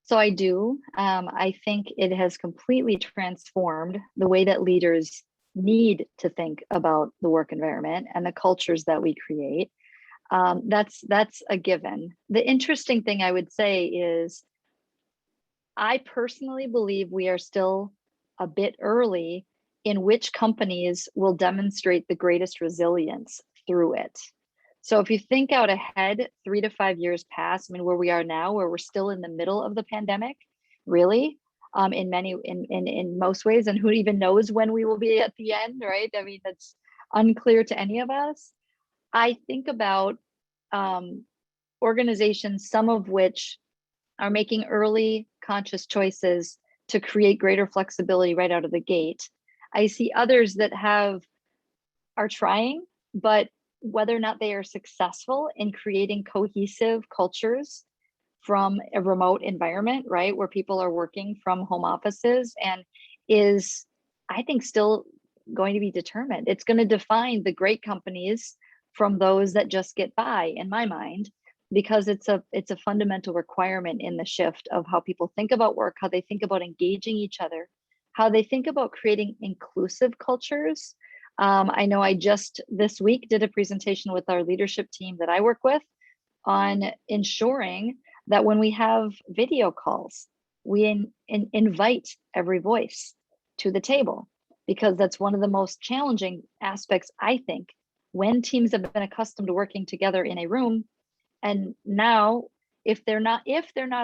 So I do. I think it has completely transformed the way that leaders need to think about the work environment and the cultures that we create. That's a given. The interesting thing I would say is, I personally believe we are still a bit early in which companies will demonstrate the greatest resilience through it. So if you think out ahead 3 to 5 years past, I mean, where we are now, where we're still in the middle of the pandemic, really, in most ways, and who even knows when we will be at the end, right? I mean, that's unclear to any of us. I think about organizations, some of which are making early conscious choices to create greater flexibility right out of the gate. I see others that are trying, but whether or not they are successful in creating cohesive cultures from a remote environment, right, where people are working from home offices, and is, I think, still going to be determined. It's going to define the great companies from those that just get by, in my mind, because it's a fundamental requirement in the shift of how people think about work, how they think about engaging each other, how they think about creating inclusive cultures. I know I just this week did a presentation with our leadership team that I work with on ensuring that when we have video calls, we invite every voice to the table, because that's one of the most challenging aspects, I think, when teams have been accustomed to working together in a room. And now, if they're not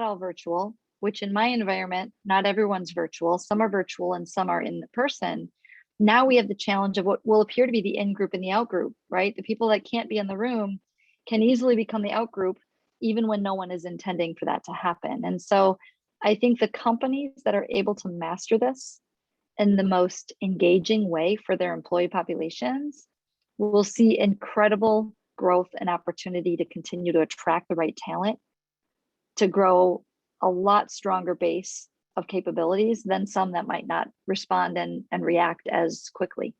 all virtual, which in my environment, not everyone's virtual, some are virtual and some are in person. Now we have the challenge of what will appear to be the in group and the out group, right? The people that can't be in the room can easily become the out group, even when no one is intending for that to happen. And so I think the companies that are able to master this in the most engaging way for their employee populations will see incredible growth and opportunity to continue to attract the right talent, to grow a lot stronger base of capabilities than some that might not respond and react as quickly.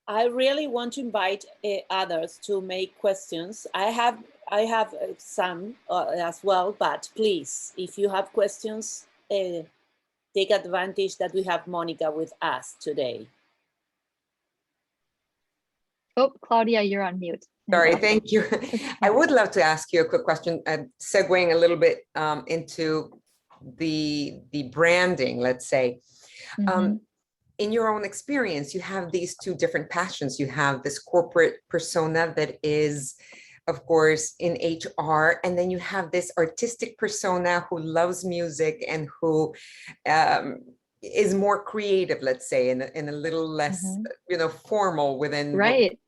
I really want to invite others to make questions. I have some as well, but please, if you have questions, take advantage that we have Monica with us today. Oh, Claudia, you're on mute. Sorry, thank you. I would love to ask you a quick question, segueing a little bit into the branding, let's say. Mm-hmm. In your own experience, you have these two different passions. You have this corporate persona that is, of course, in HR, and then you have this artistic persona who loves music and who is more creative, let's say, in a little less, formal within, right.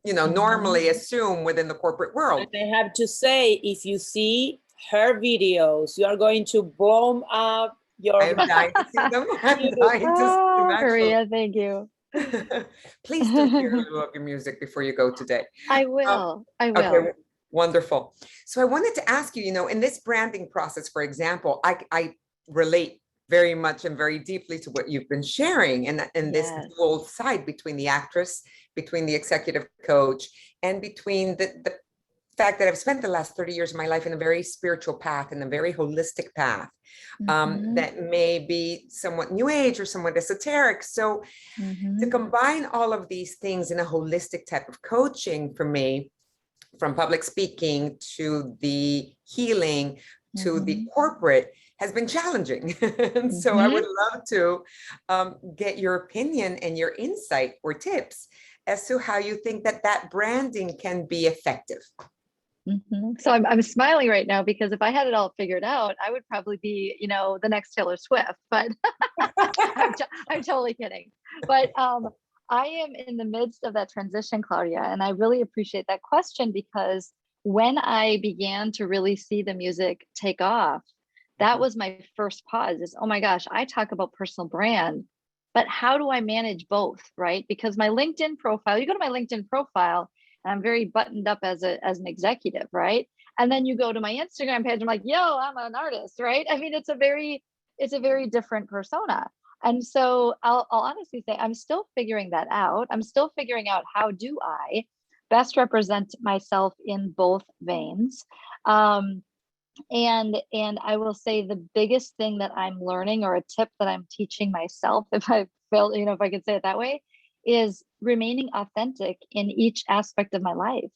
Normally assume within the corporate world. And I have to say, if you see her videos, you are going to blow up your... I'm dying to see them. I'm dying to see them, actually. Maria, thank you. Please do share a little of your music before you go today. I will. Okay, wonderful. So I wanted to ask you, in this branding process, for example, I relate very much and very deeply to what you've been sharing, and this dual side between the actress, between the executive coach, and between the fact that I've spent the last 30 years of my life in a very spiritual path and a very holistic path that may be somewhat new age or somewhat esoteric. So to combine all of these things in a holistic type of coaching, for me, from public speaking to the healing to the corporate, has been challenging. And so I would love to get your opinion and your insight or tips as to how you think that that branding can be effective. So I'm smiling right now because if I had it all figured out, I would probably be, you know, the next Taylor Swift, but I'm totally kidding. But I am in the midst of that transition, Claudia, and I really appreciate that question because when I began to really see the music take off, that was my first pause is, oh my gosh, I talk about personal brand, but how do I manage both, right? Because my LinkedIn profile, you go to my LinkedIn profile, and I'm very buttoned up as an executive, right? And then you go to my Instagram page, I'm like, yo, I'm an artist, right? I mean, it's a very different persona. And so I'll honestly say I'm still figuring that out. I'm still figuring out how do I best represent myself in both veins. And I will say the biggest thing that I'm learning or a tip that I'm teaching myself, if I feel, you know, if I could say it that way, is remaining authentic in each aspect of my life.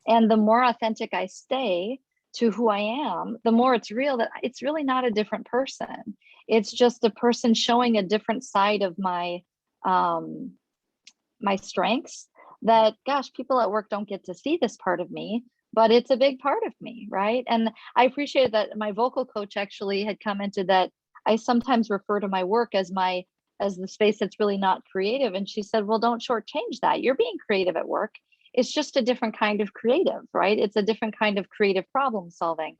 And the more authentic I stay to who I am, the more it's real that it's really not a different person. It's just a person showing a different side of my my strengths that, gosh, people at work don't get to see this part of me, but it's a big part of me, right? And I appreciate that my vocal coach actually had commented that I sometimes refer to my work as the space that's really not creative. And she said, well, don't shortchange that. You're being creative at work. It's just a different kind of creative, right? It's a different kind of creative problem solving.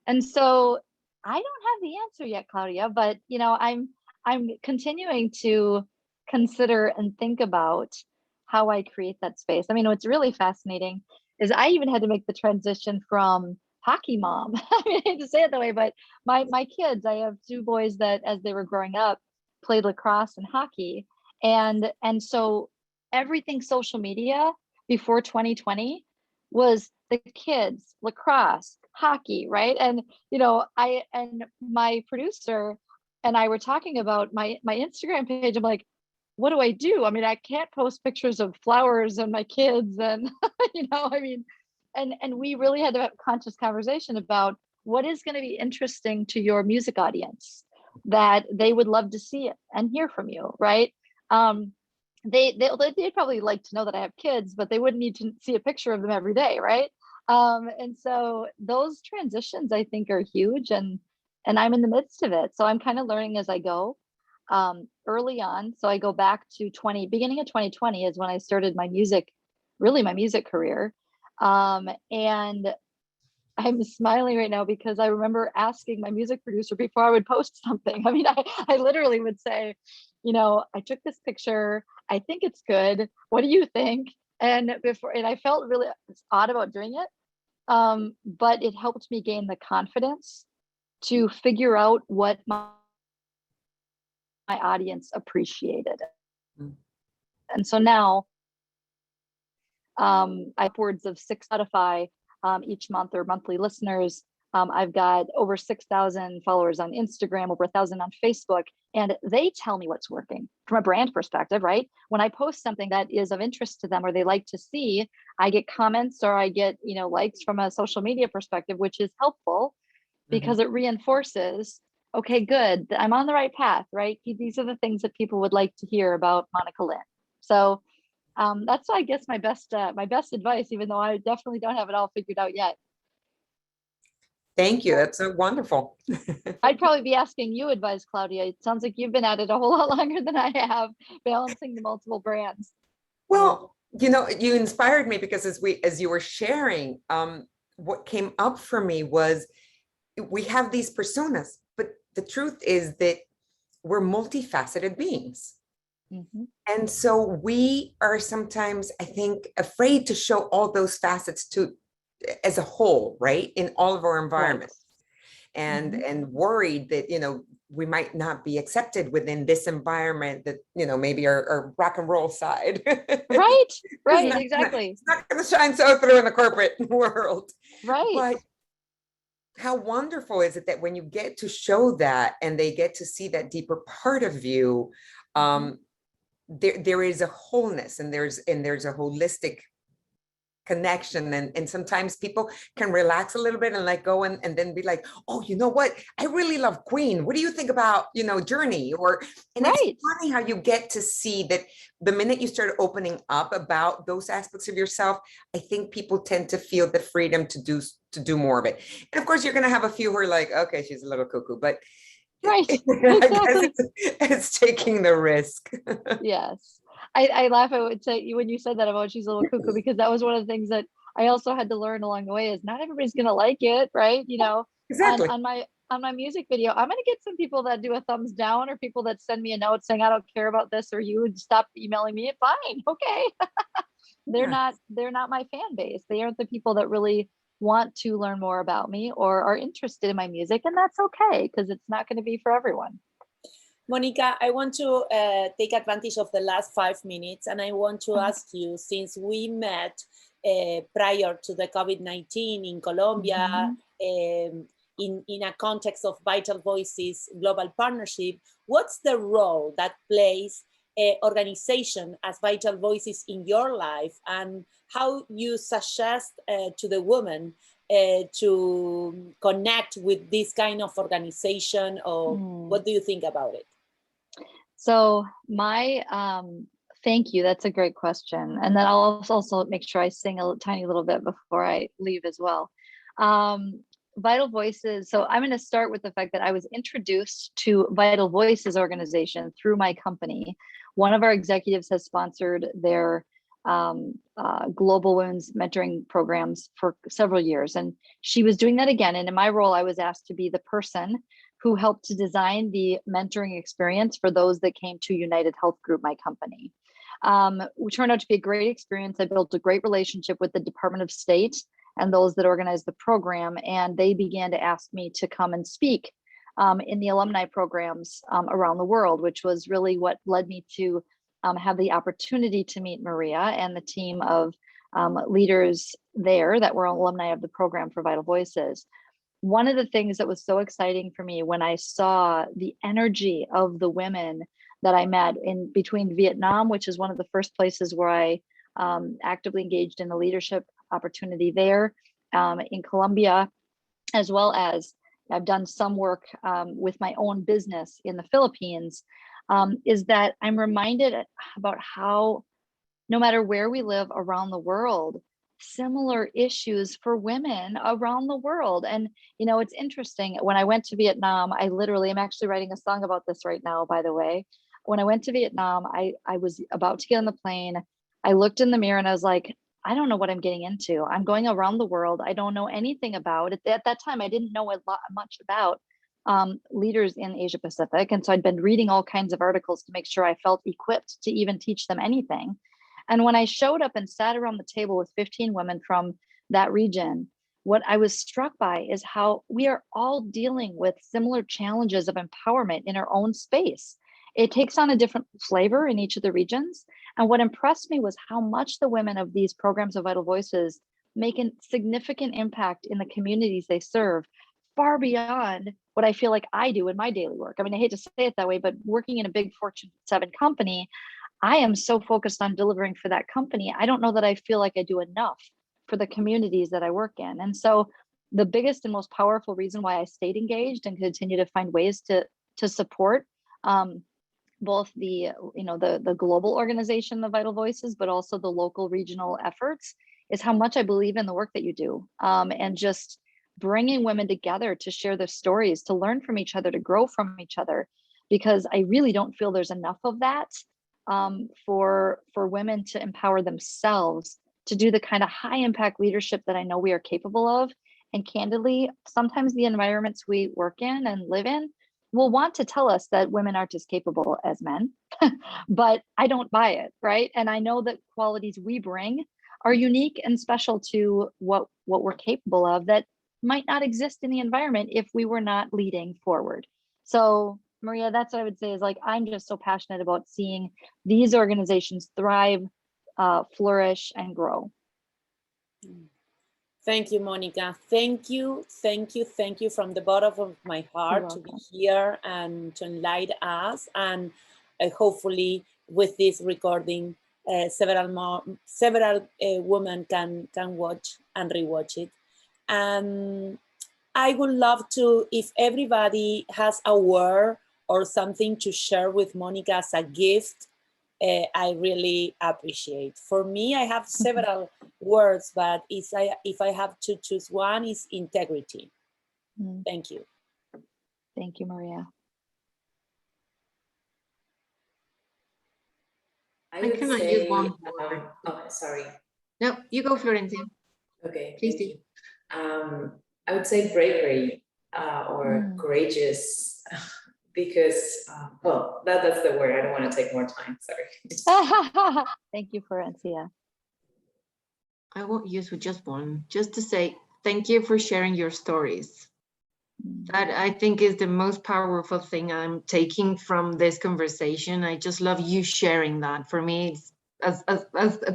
And so I don't have the answer yet, Claudia, but you know, I'm continuing to consider and think about how I create that space. I mean, what's really fascinating is I even had to make the transition from hockey mom. I mean, I hate to say it that way, but my kids, I have two boys that as they were growing up played lacrosse and hockey. And so everything social media before 2020 was the kids, lacrosse, hockey, right? And you know, my producer and I were talking about my Instagram page. I'm like, what do I do? I mean, I can't post pictures of flowers and my kids and you know, I mean, and we really had to have a conscious conversation about what is going to be interesting to your music audience that they would love to see it and hear from you, right? They'd probably like to know that I have kids, but they wouldn't need to see a picture of them every day, right? And so those transitions I think are huge, and I'm in the midst of it. So I'm kind of learning as I go. Early on, so I go back to beginning of 2020 is when I started my music career. And I'm smiling right now because I remember asking my music producer before I would post something. I mean, I literally would say, you know, I took this picture. I think it's good. What do you think? And I felt really odd about doing it. But it helped me gain the confidence to figure out what my audience appreciated. And so now upwards of 6 out of 5 each month or monthly listeners. I've got over 6,000 followers on Instagram, over 1,000 on Facebook, and they tell me what's working from a brand perspective, right? When I post something that is of interest to them or they like to see, I get comments or I get, you know, likes from a social media perspective, which is helpful because it reinforces, okay, good, I'm on the right path, right? These are the things that people would like to hear about Monica Lynn. So that's, I guess, my best advice, even though I definitely don't have it all figured out yet. Thank you. That's so wonderful. I'd probably be asking you advice, Claudia. It sounds like you've been at it a whole lot longer than I have, balancing the multiple brands. Well, you know, you inspired me because as you were sharing, what came up for me was we have these personas, but the truth is that we're multifaceted beings. And so we are sometimes, I think, afraid to show all those facets as a whole, right? In all of our environments. Right. And worried that, you know, we might not be accepted within this environment that, you know, maybe our rock and roll side. Right, exactly. It's not going to shine so through in the corporate world. Right. But how wonderful is it that when you get to show that and they get to see that deeper part of you, there is a wholeness and there's a holistic connection. And sometimes people can relax a little bit and let go and then be like, oh, you know what? I really love Queen. What do you think about, Journey? And Right. it's funny how you get to see that the minute you start opening up about those aspects of yourself, I think people tend to feel the freedom to do more of it. And of course, you're going to have a few who are like, okay, she's a little cuckoo, but Right. I guess it's taking the risk. Yes. I laugh. I would say when you said that about she's a little cuckoo, because that was one of the things that I also had to learn along the way is not everybody's going to like it. Right. Exactly. On my music video, I'm going to get some people that do a thumbs down or people that send me a note saying, I don't care about this, or you would stop emailing me. Fine. Okay. They're not my fan base. They aren't the people that really want to learn more about me or are interested in my music. And that's okay, because it's not going to be for everyone. Monica, I want to take advantage of the last 5 minutes, and I want to ask you, since we met prior to the COVID-19 in Colombia, in a context of Vital Voices Global Partnership, what's the role that plays organization as Vital Voices in your life, and how you suggest to the women to connect with this kind of organization, or what do you think about it? So thank you. That's a great question. And then I'll also make sure I sing a tiny little bit before I leave as well. Vital Voices. So I'm going to start with the fact that I was introduced to Vital Voices organization through my company. One of our executives has sponsored their global women's mentoring programs for several years. And she was doing that again. And in my role, I was asked to be the person who helped to design the mentoring experience for those that came to UnitedHealth Group, my company. It turned out to be a great experience. I built a great relationship with the Department of State and those that organized the program. And they began to ask me to come and speak in the alumni programs around the world, which was really what led me to have the opportunity to meet Maria and the team of leaders there that were alumni of the program for Vital Voices. One of the things that was so exciting for me when I saw the energy of the women that I met in between Vietnam, which is one of the first places where I actively engaged in the leadership opportunity there, in Colombia, as well as I've done some work with my own business in the Philippines, is that I'm reminded about how no matter where we live around the world, similar issues for women around the world. And, it's interesting. When I went to Vietnam, I'm actually writing a song about this right now, by the way. When I went to Vietnam, I was about to get on the plane. I looked in the mirror and I was like, I don't know what I'm getting into. I'm going around the world. I don't know anything about it. At that time, I didn't know much about leaders in Asia Pacific. And so I'd been reading all kinds of articles to make sure I felt equipped to even teach them anything. And when I showed up and sat around the table with 15 women from that region, what I was struck by is how we are all dealing with similar challenges of empowerment in our own space. It takes on a different flavor in each of the regions. And what impressed me was how much the women of these programs of Vital Voices make a significant impact in the communities they serve, far beyond what I feel like I do in my daily work. I mean, I hate to say it that way, but working in a big Fortune 7 company, I am so focused on delivering for that company. I don't know that I feel like I do enough for the communities that I work in. And so the biggest and most powerful reason why I stayed engaged and continue to find ways to support both the global organization, the Vital Voices, but also the local regional efforts, is how much I believe in the work that you do, and just bringing women together to share their stories, to learn from each other, to grow from each other, because I really don't feel there's enough of that for women to empower themselves to do the kind of high impact leadership that I know we are capable of. And candidly, sometimes the environments we work in and live in will want to tell us that women aren't as capable as men, but I don't buy it, right? And I know that qualities we bring are unique and special to what we're capable of that might not exist in the environment if we were not leading forward. So Maria, that's what I would say is, like, I'm just so passionate about seeing these organizations thrive, flourish, and grow. Thank you, Monica. Thank you from the bottom of my heart to be here and to enlighten us. And hopefully with this recording, several women can watch and rewatch it. And I would love to, if everybody has a word or something to share with Monica as a gift, I really appreciate. For me, I have several words, but if I have to choose one, is integrity. Thank you. Thank you, Maria. I cannot use one word. Oh, sorry. No, you go, Florencia. Okay, Please thank you. I would say bravery or courageous because, well, that's the word. I don't want to take more time. Sorry. Thank you, Florencia. I won't use with just one, just to say thank you for sharing your stories. That I think is the most powerful thing I'm taking from this conversation. I just love you sharing that. For me, it's, as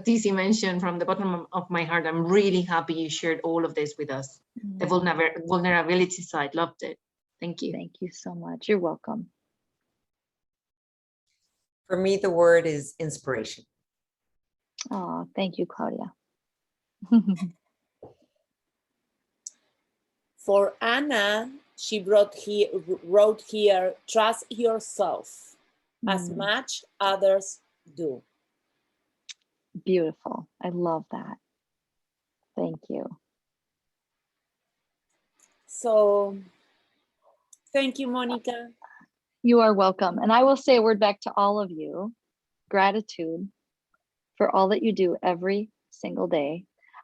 DC mentioned, from the bottom of my heart, I'm really happy you shared all of this with us. The vulnerability side, loved it. Thank you. Thank you so much. You're welcome. For me, the word is inspiration. Oh, thank you, Claudia. For Anna, she wrote here, trust yourself as much others do. Beautiful. I love that. Thank you. So, thank you, Monica. You are welcome. And I will say a word back to all of you. Gratitude for all that you do every single day.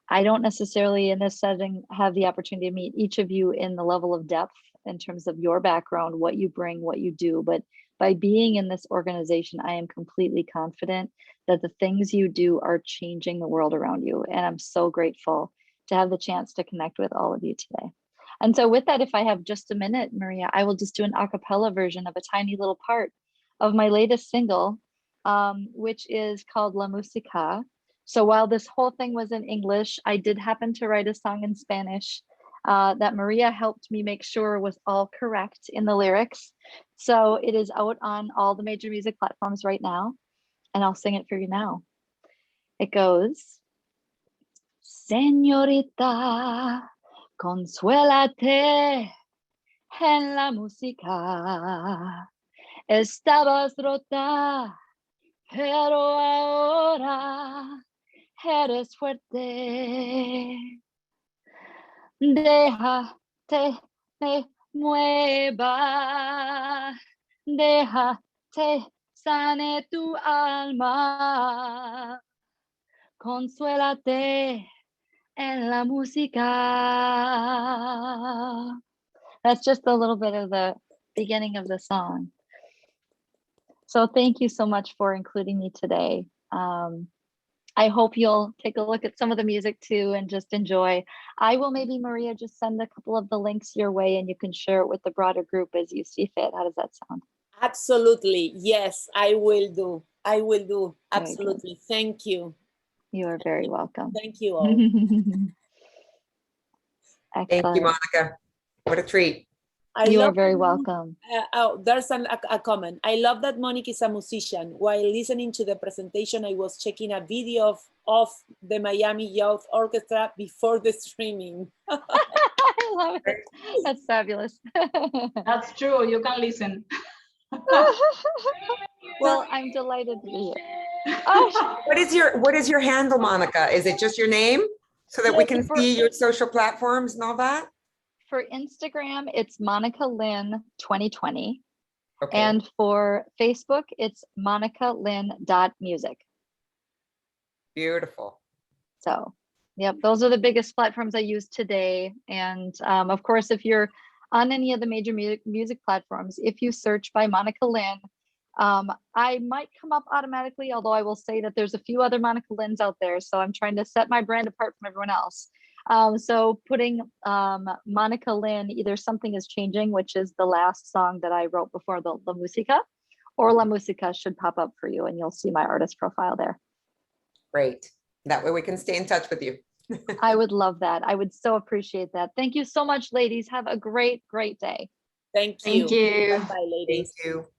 I don't necessarily in this setting have the opportunity to meet each of you in the level of depth in terms of your background, what you bring, what you do. But by being in this organization, I am completely confident that the things you do are changing the world around you. And I'm so grateful to have the chance to connect with all of you today. And so with that, if I have just a minute, Maria, I will just do an a cappella version of a tiny little part of my latest single, which is called La Música. So while this whole thing was in English, I did happen to write a song in Spanish that Maria helped me make sure was all correct in the lyrics. So it is out on all the major music platforms right now, and I'll sing it for you now. It goes, Señorita, consuélate en la música. Estabas rota, pero ahora eres fuerte. Déjate me mueva, déjate sane tu alma, consuélate en la música. That's just a little bit of the beginning of the song. So thank you so much for including me today. I hope you'll take a look at some of the music too and just enjoy. I will maybe, Maria, just send a couple of the links your way and you can share it with the broader group as you see fit. How does that sound? Absolutely. Yes, I will do. I will do. Absolutely. Thank you. You are very welcome. Thank you all. Thank you, Monica. What a treat. You are very welcome. There's a comment. I love that Monica is a musician. While listening to the presentation, I was checking a video of the Miami Youth Orchestra before the streaming. I love it. That's fabulous. That's true. You can listen. Well, I'm delighted to be here. What is your handle, Monica? Is it just your name so that we can see your social platforms and all that? For Instagram, it's Monica Lynn 2020. Okay. And for Facebook, it's monicalynn.music. Beautiful. So, yep, those are the biggest platforms I use today. And of course, if you're on any of the major music platforms, if you search by Monica Lynn, I might come up automatically, although I will say that there's a few other Monica Lynns out there. So I'm trying to set my brand apart from everyone else. So putting Monica Lynn, either Something is Changing, which is the last song that I wrote before the La Música, or La Música should pop up for you and you'll see my artist profile there. Great. That way we can stay in touch with you. I would love that. I would so appreciate that. Thank you so much, ladies. Have a great, great day. Thank you. Thank you. Bye, ladies. Thank you.